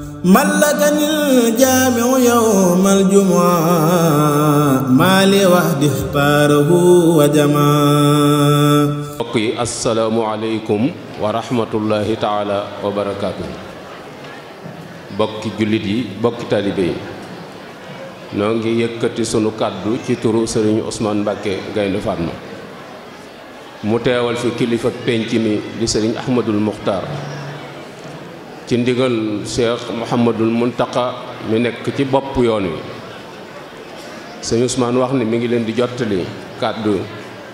ملكني الجامع يوم الجمعة ما لي وحدي اختاره وجمع. mbokk yi asalaamualeykum wa rahmatullahi taala wa barakaatu. bokki jullit yi bokki taalibe yi noo ngi yëkkati sunu kàddu ci turu sëriñ Ousmane Mbacké Gaynde Fatma mu teewal fi kilifa penc mi di sëriñ Ahmadul Muxtaar ci ndigal Cheikh Mouhamadul Muntaka mi nekk ci bopp yoon wi. sëriñ Ousmane wax ni mi ngi leen di jottali kàddu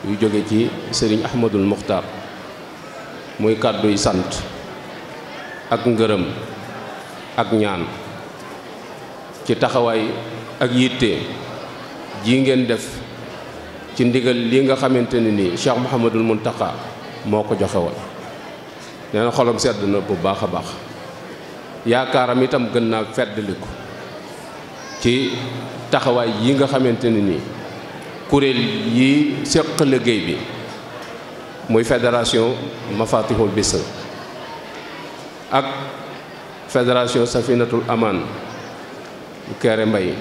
yu jóge ci sëriñ Ahmadul Muxtaar muy kàddu yi sant ak ngërëm ak ñaan ci taxawaay ak yitte ji ngeen def ci ndigal li nga xamante ne ni Cheikh Mouhamadul Muntaka moo ko joxe woon. nee na xolam sedd na bu baax a baax, yaakaaram itam gën naa feddaliku ci taxawaay yi nga xamante ne ni kuréel yi séq liggéey bi muy fédération Mafatihul Bichri ak fédération Safinatul Aman bu Kéré Mbay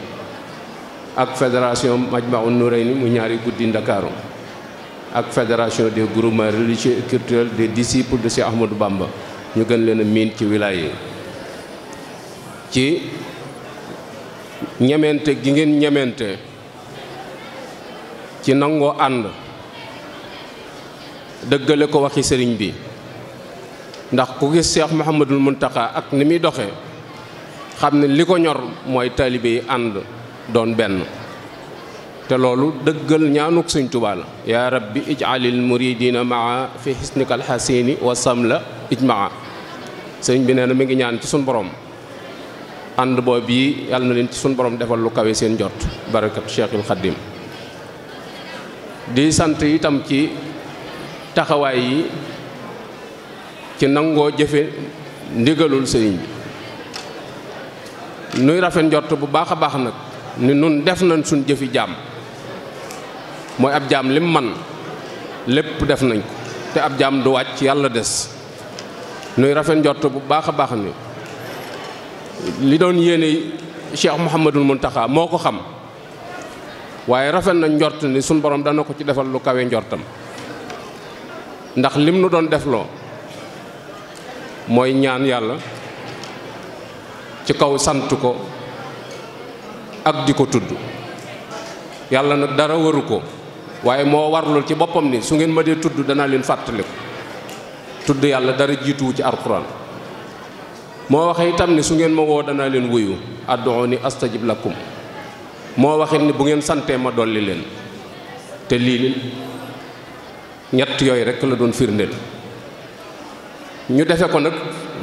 ak fédération Majmahun Nurayni mu ñaari guddi Ndakaaru ak fédération des groupements religieux et culturels des disciples de Cheikh Ahmadou Bamba ñu gën leen a miin ci wilaya yi ci ñemente gi ngeen ñemente ci nangoo ànd dëggale ko waxi sëriñ bi, ndax ku gis Cheikh Mouhamadul Muntaka ak ni muy doxee xam ne li ko ñor mooy taalibe yi ànd doon benn. te loolu dëggal ñaanuk Sëriñ Tuubaa la. yaa rabbi ij'alil muridina maa fi hisnikal hasini wa samla ijmaa. sëriñ bi nee na mi ngi ñaan ci sun borom ànd boobu yi yàlla na leen ci sun borom defal lu kawe seen jot barakat Cheikhul Khadim. di sant itam ci taxawaay yi ci nangoo jëfe ndigalul sëriñ bi. nuy rafet njort bu baax a baax nag ni nun def nañ suñ jëfi jaam, mooy ab jaam lim man lépp def nañ ko, te ab jaam du wàcc yàlla des. nuy rafet njort bu baax a baax ni li doon yéene Cheikh Mouhamadul Muntaka moo ko xam, waaye rafet nañ njort ni suñ borom dana ko ci defal lu kawe njortam. ndax lim nu doon defloo mooy ñaan yàlla ci kaw sant ko ak di ko tudd. yàlla nag dara waru ko, waaye moo warlul ci boppam ni su ngeen ma dee tudd danaa leen fàttaliku. tudd yàlla dara jiituwu ci alxuraan. moo waxe itam ni su ngeen ma woo danaa leen wuyu ad'uuni astajib lakum. moo waxit ni bu ngeen santee ma dolli leen. te lii ñett yooyu rekk la doon firndeel. ñu defe ko nag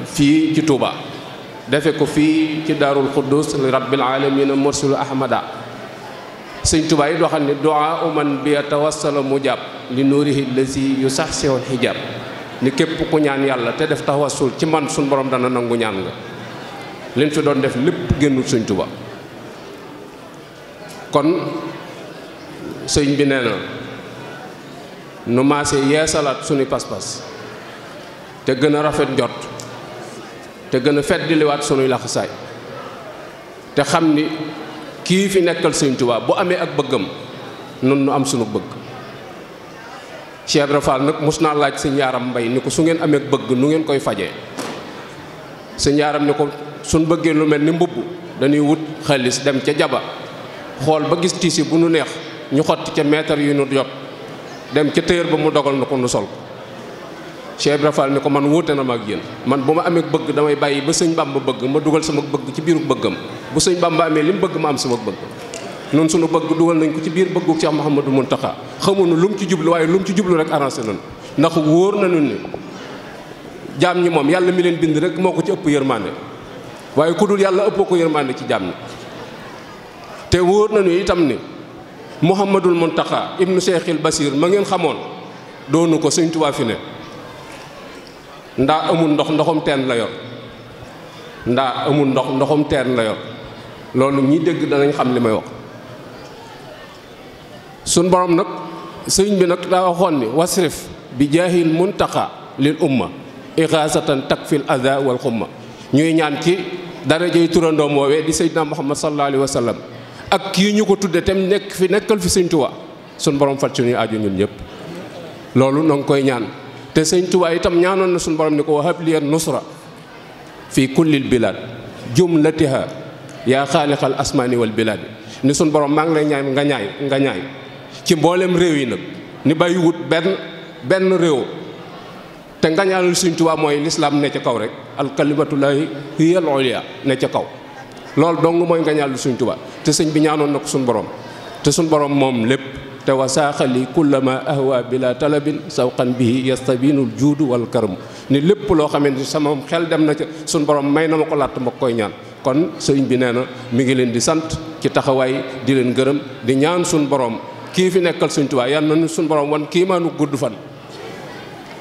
fii ci Touba, defe ko fii ci Daarul Quddus li rabbil aalamiina mursilu ahmada. sëñ Touba yi doo xam ne du'aa man bi tawassala mujab li nuurihi lazi yusaxsihul hijab. ni képp ku ñaan yàlla te def tawassul ci man suñ borom dana nangu ñaan nga. liñ fi doon def lépp génnul sëñ Touba. kon sëñ bi nee na nu maase yeesalaat suñu pas-pas te gën a rafet njot te gën a feddiliwaat suñuy laxasaay te xam ni kii fi nekkal Sëriñ Tuubaa bu amee ak bëggam nun nu am suñu bëgg. Cheikh Ibra Fall nag mos naa laaj sëñ Yaaram Mbay ni ko su ngeen amee bëgg nu ngeen koy fajee. sëñ Yaaram ni ko suñ bëggee lu mel ni mbubb dañuy wut xaalis dem ca jaba xool ba gis tiisi bu nu neex ñu xotti ca meetar yu nu jot dem ca téer ba mu dogal na ko nu sol ko. Cheikh Ibra Fall ni ko man wuute na ma ak yéen, man bu ma amee bëgg damay bàyyi ba sëñ Bamba bëgg ma dugal sama bëgg ci biiru bëggam. bu sëñ Bamba amee li mu bëgg ma am sama bëgg. noonu sunu bëgg dugal nañ ko ci biir bëggu Cheikh Mouhamadou Mountakha. xamuñu lu mu ci jublu, waaye lu mu ci jublu rek arrangé nañu. ndax wóor nañu ni jaam ñi moom yàlla mi leen bind rek moo ko ci ëpp yërmande, waaye ku dul yàlla ëppoo ko yërmande ci jaam ñi. te wóor nañu itam ni Mouhamadul Mountakha ibnu Cheikhil Basir ma ngeen xamoon doonu ko sëñ Tuubaa fi ne. ndaa amul ndox ndoxum teen la yor. ndaa amul ndox ndoxum teen la yor. loolu ñi dégg danañ xam li may wax. suñ borom nag sëriñ bi nag daa waxoon ni wasrif bi jaahil Muntaka lil umma ixaasatan takfil ada wal xumma. ñuy ñaan ci darajey turandoom woowee di Seydina Muhammad sallallahu alayhi wa sallam ak kii ñu ko tudde tem nekk fi nekkal fi sëñ Tuubaa suñ borom faj suñuy aju ñun ñëpp loolu noo ngi koy ñaan te sëñ Tuubaa itam ñaanoon na suñu borom ni ko wahab liya nusra fii kullil bilad jumlatiha yaa xaaliqal asmaani wal bilad ni suñu borom maa ngi lay ñaan nga ñaay ci mboolem réew yi nag ni bàyyiwut benn réew te ngañaalul sëñ Tuubaa mooy lislaam ne ca kaw rek alkalimatullahi hiyal ulya ne ca kaw loolu dong mooy ngañaalul sëñ Tuubaa te sëñ bi ñaanoon na ko suñu borom te suñu borom moom lépp te wasaaxali kullama ahwa bila talabin sawqan bihi yastabinul juudu wal karam ni lépp loo xamante ni sama xel dem na ca suñu borom may na ma ko làtt ma koy ñaan kon sëñ bi nee na mi ngi leen di sant ci taxawaay di leen gërëm di ñaan suñu borom kii fi nekkal sëñ Tuubaa yal na suñu borom wan kii maanu gudd fan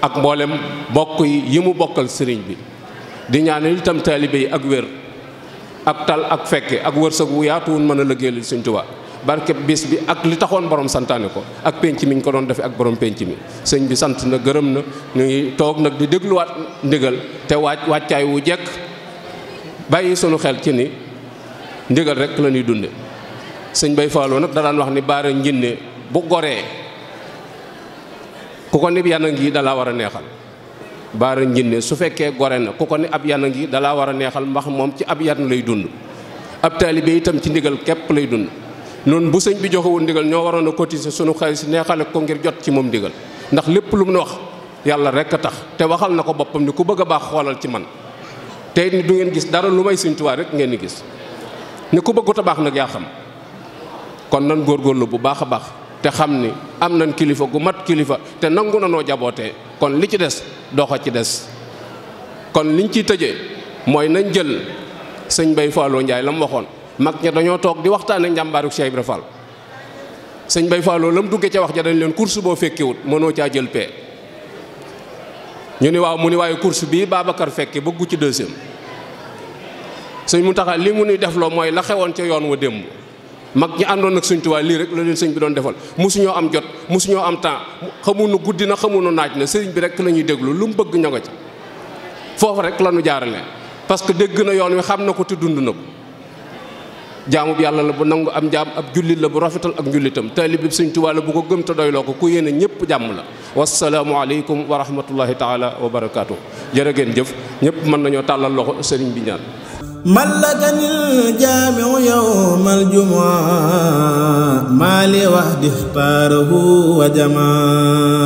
ak mboolem bokk yi mu bokkal sëriñ bi di ñaanal itam taalibe yi ak wér ak tal ak fekke ak wërsëg wu yaatuwun mën a liggéeyal sëñ Tuubaa barke bis bi ak li taxoon borom santaane ko ak penc mi ñu ko doon defee ak borom penc mi sëñ bi sant na gërëm na ñu ngi toog nag di dégluwaat ndigal te wàccaay wu jekk bàyyi sunu xel ci ni ndigal rek la ñuy dunde sëñ Bay Fallou nag da daan wax ni baara njinne bu goree ku ko ni yana ngi dalaa war a neexal baara njinne su fekkee gore na ku ko ni ab yana ngi dalaa war a neexal ndax moom ci ab yan lay dund ab taalibe itam ci ndigal képp lay dund noonu bu sëñ bi joxewul ndigal ñoo waroon a cotiser sunu xaalis neexale ko ngir jot ci moom ndigal ndax lépp lu mu wax yàlla rek a tax te waxal na ko boppam ni ku bëgg a baax xoolal ci man te it ni du ngeen gis dara lu may sëñ Tuubaa rek ngeen di gis ni ku bëggut a baax nag yaa xam kon nan góorgóorlu bu baax a baax te xam ni am nañ kilifa gu mat kilifa te nangu na noo jabootee kon li ci des doxa ci des kon liñ ciy tëjee mooy nañ jël sëñ Bay Fallou Ndiaye la mu waxoon mag ña dañoo toog di waxtaane njàmbaaru Cheikh Ibra Fall sëñ Bay Fallou la mu duggee ca wax ja dañ leen course boo fekkewut mënoo caa jël pee ñu ni waaw mu ni waaye course bii Babacar fekke bëggu ci deuxième sëñ Muntaxa li mu nuy defloo mooy la xewoon ca yoon wa démb mag ñi àndoon ak sëñ Tuubaa lii rek la leen sëñ bi doon defal mosuñoo am jot mosuñoo am temps xamuñu guddi na xamuñu naaj na sëriñ bi rek la ñuy déglu lu mu bëgg ña nga ci foofu rek la ñu jaarale parce que dégg na yoon wi xam na ko te dund na ko jaamu bi yàlla la bu nangu am jaam ab jullit la bu rafetal ak njullitam taalib bi sëñ Tuubaa la bu ko gëm te doyloo ko ku yéene ñëpp jàmm la wasalaamu aleykum wa rahmatullahi taala wa barakaatu jërë ngeen jëf ñëpp mën nañoo tàllal loxo sëriñ bi ñaan mallakanil jaamiu yawmal jumu'a maali wahdi ixtaarahu wa jamaa